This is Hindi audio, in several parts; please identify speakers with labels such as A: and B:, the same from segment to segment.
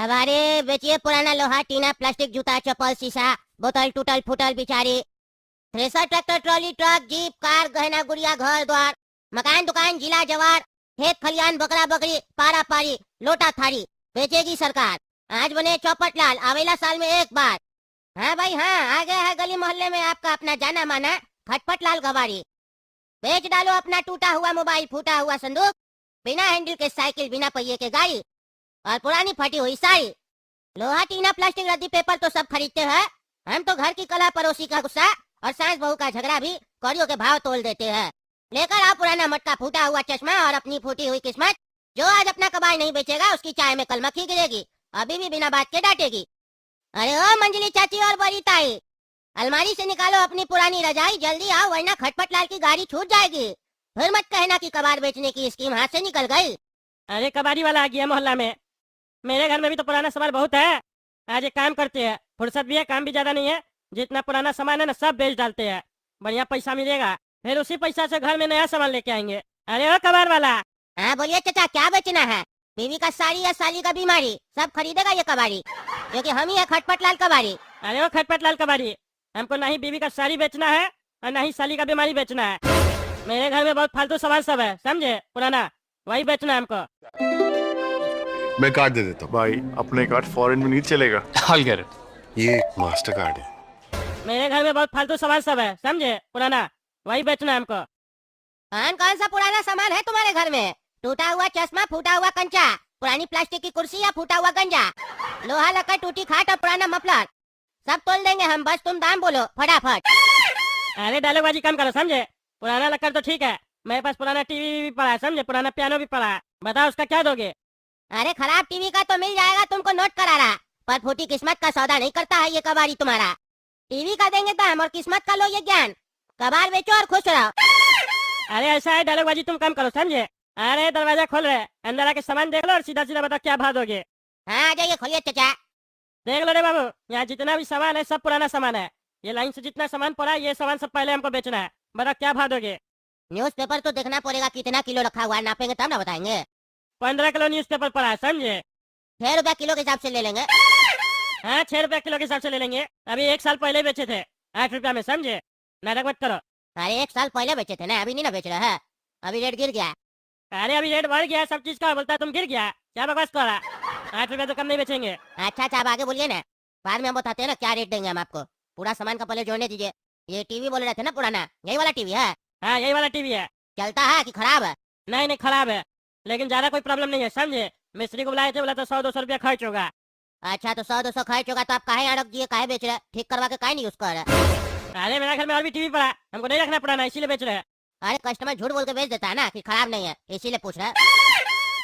A: हमारे बेचिए पुराना लोहा टीना प्लास्टिक जूता चप्पल शीशा बोतल टूटल फूटल बिचारी thresher tractor trolley truck jeep car गहना गुड़िया घर द्वार मकान दुकान जिला जवार खेत खलियान बकरा बकरी पारा पारी लोटा थारी बेचेगी सरकार। आज बने चौपट लाल आवेला साल में एक बार। हाँ भाई हाँ, आ गया है गली मोहल्ले में आपका अपना जाना माना खटपट लाल गवारी। बेच डालो अपना टूटा हुआ मोबाइल फूटा हुआ संदूक बिना हैंडल के साइकिल बिना पहिए के गाड़ी और पुरानी फटी हुई साड़ी। लोहा टीना प्लास्टिक रद्दी पेपर तो सब खरीदते हैं, हम तो घर की कला पड़ोसी का गुस्सा और सास बहू का झगड़ा भी कौड़ियों के भाव तोल देते हैं। लेकर आओ पुराना मटका फूटा हुआ चश्मा और अपनी फूटी हुई किस्मत। जो आज अपना कबाड़ नहीं बेचेगा उसकी चाय में कल मक्खी गिरेगी, अभी भी बिना बात के डांटेगी। अरे ओ मंजली चाची और बड़ी ताई, अलमारी से निकालो अपनी पुरानी रजाई, जल्दी आओ वरना खटपट लाल की गाड़ी छूट जाएगी। फिर मत कहना कि कबाड़ बेचने की स्कीम हाथ से निकल गई।
B: अरे कबाड़ी वाला आ गया मोहल्ला में। मेरे घर में भी तो पुराना सामान बहुत है। आज एक काम करते हैं, फुर्सत भी है काम भी ज्यादा नहीं है, जितना पुराना सामान है ना सब बेच डालते हैं, बढ़िया पैसा मिलेगा, फिर उसी पैसा से घर में नया सामान लेके आएंगे। अरे ओ कबाड़ वाला।
A: हाँ बोलिए चाचा, क्या बेचना है? बीवी का साड़ी या साली का बीमारी सब खरीदेगा ये कबाड़ी, क्योंकि हम ही है खटपट लाल कबाड़ी।
B: अरे ओ खटपट लाल कबाड़ी, हमको ना ही बीवी का साड़ी बेचना है और ना ही साली का बीमारी बेचना है। मेरे घर में बहुत फालतू सामान सब है, समझे, पुराना वही बेचना है हमको।
C: मैं कार्ड दे देता हूँ।
D: भाई अपने कार्ड फॉरेन में नहीं चलेगा।
E: I'll get it.
C: ये मास्टर कार्ड है।
B: मेरे घर में बहुत फालतू सामान सब है, समझे, पुराना वही बेचना है हमको।
A: कौन सा पुराना सामान है तुम्हारे घर में? टूटा हुआ चश्मा फूटा हुआ कंचा पुरानी प्लास्टिक की कुर्सी या फूटा हुआ गंजा लोहा लकड़ टूटी खाट और पुराना मफलर सब तोल देंगे हम, बस तुम दाम बोलो फटाफट।
B: अरे डायलॉगबाजी कम करो, समझे। पुराना लकड़ तो ठीक है, मेरे पास पुराना टीवी भी पड़ा है, समझे, पुराना पियानो भी पड़ा है, बताओ उसका क्या दोगे?
A: अरे खराब टीवी का तो मिल जाएगा तुमको नोट करा रहा, पर फूटी किस्मत का सौदा नहीं करता है ये कबाड़ी तुम्हारा। टीवी का देंगे दाम और किस्मत का लो ये ज्ञान। कबाड़ बेचो और खुश रहो।
B: अरे ऐसा है, डायलॉगबाजी तुम कम करो, समझे। अरे दरवाजा खोल रहे, अंदर आके सामान देख लो और सीधा सीधा बताओ क्या भाव दोगे।
A: हाँ आ जाइए, खोलिए चाचा।
B: देख लो रे बाबू, यहाँ जितना भी सामान है सब पुराना सामान है, ये लाइन से जितना सामान पड़ा है ये सामान सब पहले हमको बेचना है, बताओ क्या भाव दोगे?
A: न्यूज़पेपर तो देखना पड़ेगा कितना किलो रखा हुआ है, नापेंगे तब ना बताएंगे।
B: 15 किलो न्यूज़पेपर पड़ा है, समझे।
A: 6 रुपया किलो के हिसाब से ले लेंगे।
B: हाँ 6 रुपया किलो के हिसाब से ले लेंगे, अभी 1 साल पहले बेचे थे 8 रुपया में, समझे, नाटक मत करो।
A: अरे 1 साल पहले बेचे थे ना, अभी नहीं ना बेच रहे हैं, अभी रेट गिर गया।
B: अरे अभी रेट बढ़ गया सब चीज का, बोलता है तुम गिर गया, क्या बकवास कर रहा? 8 रुपया तो कम नहीं बेचेंगे।
A: अच्छा आप आगे बोलिए ना, बाद में हम बताते हैं ना क्या रेट देंगे हम आपको। पूरा सामान का पहले जोड़ने दीजिए। ये टीवी बोल रहे थे ना पुराना, यही वाला टीवी है?
B: हाँ यही वाला टीवी है।
A: चलता है कि खराब है?
B: नहीं नहीं खराब है, लेकिन ज्यादा कोई प्रॉब्लम नहीं है, समझे। मिस्त्री को बुलाए थे, बोला तो 100-200 रुपया खर्च होगा।
A: अच्छा तो 100-200 खर्च होगा तो आप काहे अड़क दिए, काहे बेच रहे? ठीक करवा के काहे नहीं यूज कर रहे?
B: अरे मेरे घर में और भी टीवी पड़ा, हमको नहीं रखना पुराना, इसीलिए बेच रहे हैं।
A: अरे कस्टमर झूठ बोल के बेच देता है ना कि खराब नहीं है, इसीलिए पूछ रहे।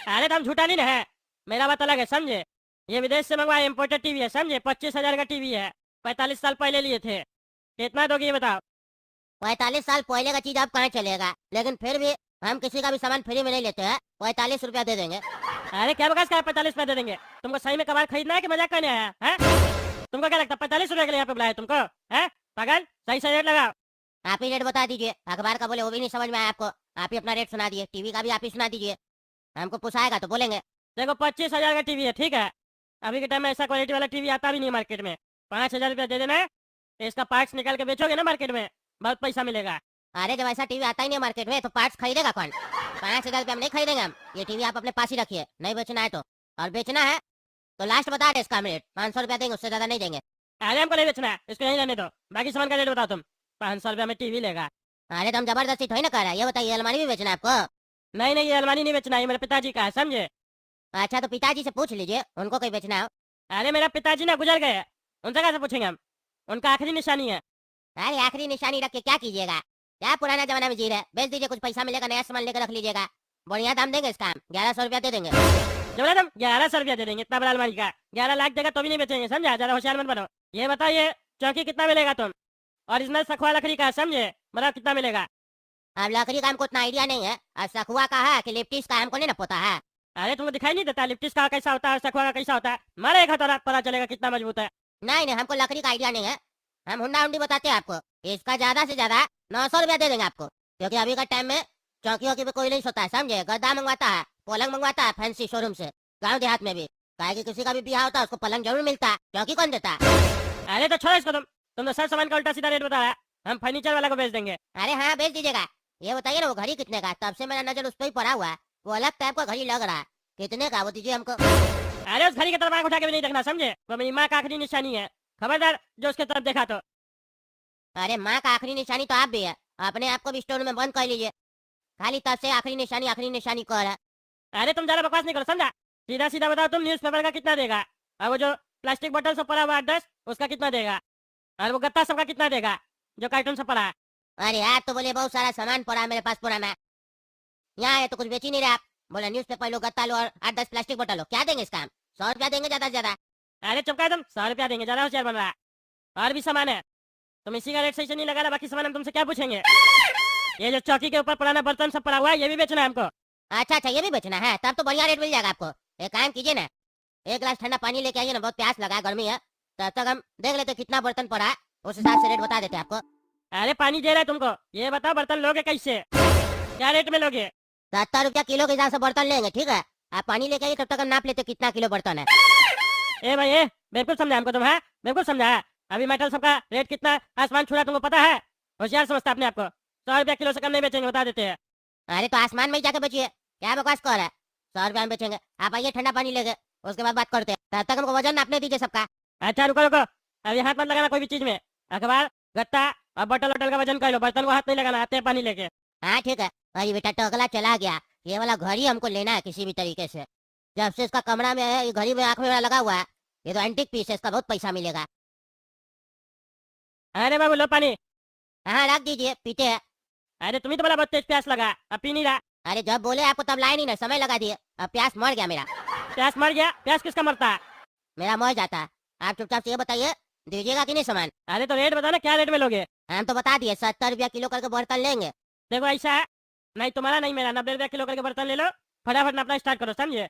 B: अरे तो हम झूठा नहीं ना है, मेरा बात अलग है, समझे। ये विदेश से मंगवाया इम्पोर्टेड टीवी है, समझे, 25,000 का टीवी है, 45 साल पहले लिए थे। कितना दोगे ये बताओ?
A: 45 साल पहले का चीज आप कहाँ चलेगा, लेकिन फिर भी हम किसी का भी सामान फ्री में नहीं लेते हैं, 45 रुपया दे देंगे।
B: अरे क्या बकास का 45 रुपया दे देंगे? तुमको सही में कबाड़ खरीदना है कि मजाक करने आया है? तुमको क्या लगता है 45 रुपया के लिए यहाँ पे बुलाया तुमको? है पागल, सही से रेट लगाओ।
A: आप ही रेट बता दीजिए, अखबार का बोले वो भी नहीं समझ में आया आपको, आप ही अपना रेट सुना दिए। टीवी का भी आप ही सुना दीजिए, हमको पोसाएगा तो बोलेंगे।
B: देखो 25,000 का टीवी है, ठीक है, अभी के टाइम में ऐसा क्वालिटी वाला टीवी आता भी नहीं मार्केट में। 5,000 रुपया दे देना है, इसका पार्ट्स निकाल के बेचोगे ना मार्केट में, बहुत पैसा मिलेगा।
A: अरे जब ऐसा टीवी आता ही नहीं मार्केट में तो पार्ट्स खरीदेगा कौन? 5,000 रुपया में नहीं खरीदेंगे हम। ये टीवी आप अपने पास ही रखिए, नहीं बेचना है तो, और बेचना है तो लास्ट बता दे इसका रेट 500 रुपया देंगे, उससे ज्यादा नहीं देंगे।
B: अरे हमको नहीं बेचना है, इसको नहीं रहने दो, बाकी सामान का रेट बताओ तुम। 500 रुपया में टीवी लेगा?
A: अरे तो हम जबरदस्ती थोड़ी ना कर रहे हैं। ये बताइए अलमारी भी बेचना है आपको?
B: नहीं नहीं ये अलमारी नहीं बेचना है, ये मेरे पिताजी का है, समझे।
A: अच्छा तो पिताजी से पूछ लीजिए, उनको कोई बेचना हो।
B: अरे मेरा पिताजी ना गुजर गए, उनसे कैसे पूछेंगे हम, उनका आखिरी निशानी है।
A: अरे आखिरी निशानी रख के क्या कीजिएगा? क्या पुराना जमाना में जी रहे, बेच दीजिए, कुछ पैसा मिलेगा, नया सामान लेकर रख लीजिएगा, बढ़िया दाम देंगे इसका। 1100 रुपया दे देंगे।
B: जो बोला तुम 1100 रुपया दे देंगे, इतना बड़ा अलमारी का 11 लाख देगा तो भी नहीं बेचेंगे, समझा, ज्यादा होशियार मत बनो। ये बताइए चौकी कितना मिलेगा तुम? ओरिजिनल सखुआ लकड़ी का, समझे, बताओ कितना मिलेगा?
A: अब लकड़ी का हमको उतना आइडिया नहीं है, और सखुआ का है कि लिप्टिस का हमको नहीं ना पता है।
B: अरे तुमको दिखाई नहीं देता लिप्टिस का कैसा होता है, सखुआ का कैसा होता है? मारे एक हथौड़ा पता चलेगा कितना मजबूत है।
A: नहीं हमको लकड़ी का आइडिया नहीं है, हम हुंडा हुंडी बताते हैं आपको। इसका ज्यादा से ज्यादा 900 रुपया दे देंगे आपको, क्योंकि अभी का टाइम में चौकी वौकी पे कोई नहीं सोता है, समझे। गद्दा मंगवाता है, पलंग मंगवाता है फैंसी शोरूम से, गाँव देहात में भी। काहे कि किसी का भी ब्याह होता उसको पलंग जरूर मिलता, चौकी कौन देता?
B: अरे तो छोड़ो इसको, तुम तो सब सामान का उल्टा सीधा रेट बता रहा है। हम फर्नीचर वाला को बेच देंगे।
A: अरे हाँ बेच दीजिएगा। ये बताइए ना वो घड़ी कितने का? तब से मेरा नजर उस पर ही पड़ा हुआ है, वो अलग टाइप का घड़ी लग रहा है। कितने का वो दीजिए हमको।
B: अरे उस घड़ी की तरफ आंख उठा के भी नहीं देखना, समझे? वो मेरी माँ का आखिरी निशानी है, खबरदार जो उसके तरफ देखा तो।
A: अरे माँ का आखिरी निशानी तो आप भी है, अपने आप को भी स्टोर में बंद कर लीजिए। खाली तब से आखिरी निशानी कर रहा है।
B: अरे तुम ज्यादा बकवास नहीं करो, समझा? सीधा सीधा बताओ तुम, न्यूज़पेपर का कितना देगा? और वो जो प्लास्टिक बोतल सब पड़ा हुआ है 10, उसका कितना देगा? और वो गत्ता सबका कितना देगा जो कार्टून से पड़ा है?
A: अरे यार तो बोले बहुत सारा सामान पड़ा है मेरे पास पुराना, यहाँ है तो कुछ बेच ही नहीं रहे आप। बोला न्यूज़पेपर लो, गत्ता लो और 8-10 प्लास्टिक बोतल लो, क्या देंगे इसका हम? 100 रुपया देंगे ज्यादा से ज्यादा।
B: अरे चुपका एकदम, 100 रुपया देंगे, ज्यादा होशियार बन रहा है। और भी सामान है, तुम इसी का रेट सही से नहीं लगा रहा, बाकी सामान हम तुमसे क्या पूछेंगे? ये जो चौकी के ऊपर पुराना बर्तन सब पड़ा हुआ है, ये भी बेचना है हमको।
A: अच्छा ये भी बेचना है, तब तो बढ़िया रेट मिल जाएगा आपको। एक काम कीजिए ना, एक गिलास ठंडा पानी लेके आइए ना, बहुत प्यास लगा है, गर्मी है। तब तक हम देख लेते कितना बर्तन पड़ा है, उस हिसाब से रेट बता देते आपको।
B: अरे पानी दे रहा है तुमको, ये बताओ बर्तन लोगे कैसे, क्या रेट में लोगे?
A: 70 रुपया किलो के हिसाब से बर्तन लेंगे, ठीक है? आप पानी लेके आइए, तब तक हम नाप लेते कितना किलो बर्तन है।
B: ए भाई ए, बिल्कुल समझा हमको तुम, है बिल्कुल समझा है। अभी मेटल सबका रेट कितना आसमान छू रहा तुमको पता है? होशियार समझता अपने आपको। 100 रुपया किलो से कम नहीं बेचेंगे, बता देते हैं।
A: अरे तो आसमान में ही जाके बेचिए, क्या बकवास कर रहा है? 100 रुपया में बेचेंगे। आप आइए ठंडा पानी लेके, उसके बाद बात करते हैं। तब तक हमको वजन नापने दीजिए सबका।
B: अच्छा रुको रुको, अभी हाथ मत लगाना कोई भी चीज में। अखबार, गत्ता और बोतल वोटल का वजन कर लो, बर्तन को हाथ नहीं लगाना, आते हैं पानी लेके।
A: हाँ ठीक है। अरे बेटा टकला चला गया, ये वाला घड़ी हमको लेना है किसी भी तरीके से। जब से इसका कमरा में है, ये घड़ी में आंख में वाला लगा हुआ है, ये तो एंटीक पीस है, इसका बहुत पैसा मिलेगा।
B: अरे बाबू लो पानी।
A: हाँ रख दीजिए, पीते हैं।
B: अरे तुम्ही तो बोला बहुत तेज प्यास लगा, अब पी नहीं रहा।
A: अरे जब बोले आपको तब लाए नहीं ना, समय लगा दिए, अब प्यास मर गया मेरा।
B: प्यास मर गया? प्यास किसका मरता है?
A: मेरा मर जाता है। आप चुपचाप से ये बताइए, दीजिएगा कि नहीं सामान?
B: अरे तो रेट बताओ ना, क्या रेट में लोगे?
A: हम तो बता दिए 70 रुपया किलो करके बर्तन लेंगे।
B: देखो ऐसा है, नहीं तुम्हारा नहीं मेरा, 90 रुपया किलो करके बर्तन ले लो, फटाफट नापना स्टार्ट करो, समझे?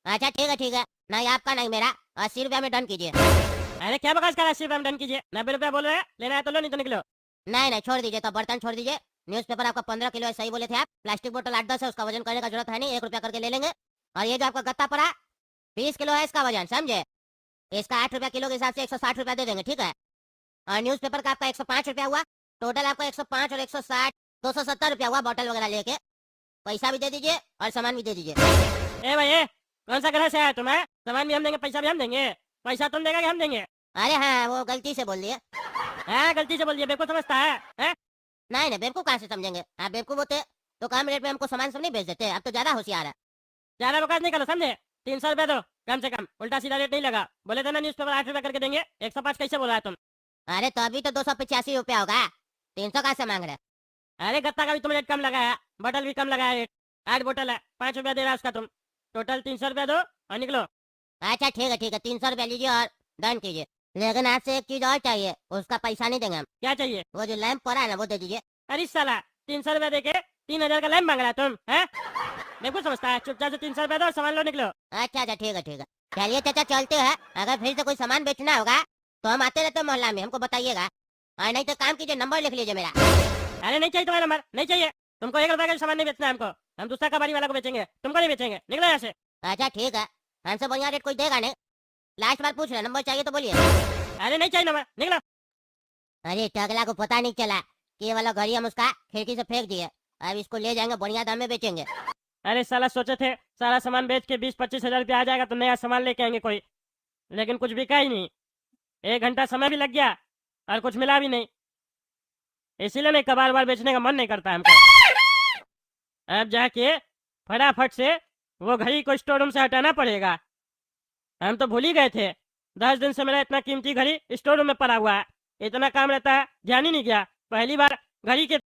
A: अच्छा ठीक है, नहीं आपका नहीं मेरा, 80 रुपया में डन कीजिए।
B: अरे क्या बकवास कर रहा है, 80 रुपया में डन कीजिए। 90 रुपया बोल रहे हैं, लेना है तो लो, नहीं तो निकलो।
A: नहीं छोड़ दीजिए, तो बर्तन छोड़ दीजिए। न्यूज़पेपर आपका 15 किलो है, सही बोले थे आप। प्लास्टिक बोतल 8-10 है, उसका वजन करने का जरूरत है नहीं, 1 रुपया करके ले लेंगे। और ये जो आपका गत्ता पड़ा 20 किलो है, इसका वजन समझे? इसका 8 रुपया किलो के हिसाब से 160 रुपया दे देंगे, ठीक है? और न्यूज़पेपर का आपका 105 रुपया हुआ, टोटल आपका 105 और 160 270 रुपया हुआ, बोतल वगैरह लेके। पैसा भी दे दीजिए और सामान भी दे दीजिए।
B: ए भाई ए, कौन सा ग्रह से आया तुम्हें? सामान भी हम देंगे, पैसा भी हम देंगे। पैसा तुम देगा कि हम देंगे?
A: अरे हाँ वो गलती से बोल दिए।
B: हाँ गलती से बोल दिया, बेवकूफ समझता है, हैं?
A: नहीं बेवकूफ कहाँ से समझेंगे आप? बेवकूफ होते तो कम रेट में हमको सामान सब नहीं बेच देते। अब तो ज्यादा होशियार है।
B: ज्यादा बकवास नहीं करो, समझे? 300 रुपया दो कम से कम, उल्टा सीधा रेट नहीं लगा। बोले थे ना न्यूज़पेपर 8 रुपया करके देंगे, 105 कैसे बोला है तुम?
A: अरे तो अभी तो 285 रुपया होगा, 300 कहाँ से मांग रहे?
B: अरे गत्ता का भी तुम रेट कम लगाया, बोतल भी कम लगाया रेट। 8 बोतल है, 5 रुपया दे रहा है उसका तुम। टोटल 300 रुपया दो और निकलो।
A: अच्छा ठीक है, 300 रुपया लीजिए और डन कीजिए। लेकिन आपसे एक चीज और चाहिए, उसका पैसा नहीं देंगे हम।
B: क्या चाहिए?
A: वो जो लैंप पड़ा है ना, वो दे दीजिए।
B: अरे साला 300 रुपया देके 3000 का लैंप मांग रहा है तुम, हैं? बेवकूफ समझता है, चुपचाप से 300 रुपया दो और सामान लो, निकलो।
A: अच्छा ठीक है। चलिए चाचा चलते हैं। अगर फिर से कोई सामान बेचना होगा तो हम आते रहते हैं मोहल्ला में, हमको बताइएगा। और नहीं तो काम कीजिए, नंबर लिख लीजिए मेरा।
B: अरे नहीं चाहिए तुम्हारा नंबर, नहीं चाहिए। तुमको 1 रुपया का सामान नहीं बेचना है हमको, हम दूसरा कबाड़ी वाला को बेचेंगे, तुमको नहीं बेचेंगे, निकलो यहाँ से।
A: अच्छा ठीक है, हमसे बढ़िया रेट कोई देगा नहीं। लास्ट बार पूछ रहे, नंबर चाहिए तो बोलिए।
B: अरे नहीं चाहिए नंबर, निकलो।
A: अरे टगला को पता नहीं चला कि ये वाला घड़ी हम उसका खिड़की से फेंक दिए। अब इसको ले जाएंगे, बढ़िया दाम में बेचेंगे।
B: अरे साला सोचे थे सारा सामान बेच के 20-25 हजार रुपया आ जाएगा तो नया सामान लेके आएंगे कोई, लेकिन कुछ बिका ही नहीं। 1 घंटा समय भी लग गया और कुछ मिला भी नहीं, इसीलिए नहीं कबार बार बेचने का मन नहीं करता हमको। अब जाके फटाफट से वो घड़ी को स्टोर रूम से हटाना पड़ेगा। हम तो भूल ही गए थे, 10 दिन से मेरा इतना कीमती घड़ी स्टोर रूम में पड़ा हुआ है। इतना काम रहता है, ध्यान ही नहीं गया। पहली बार घड़ी के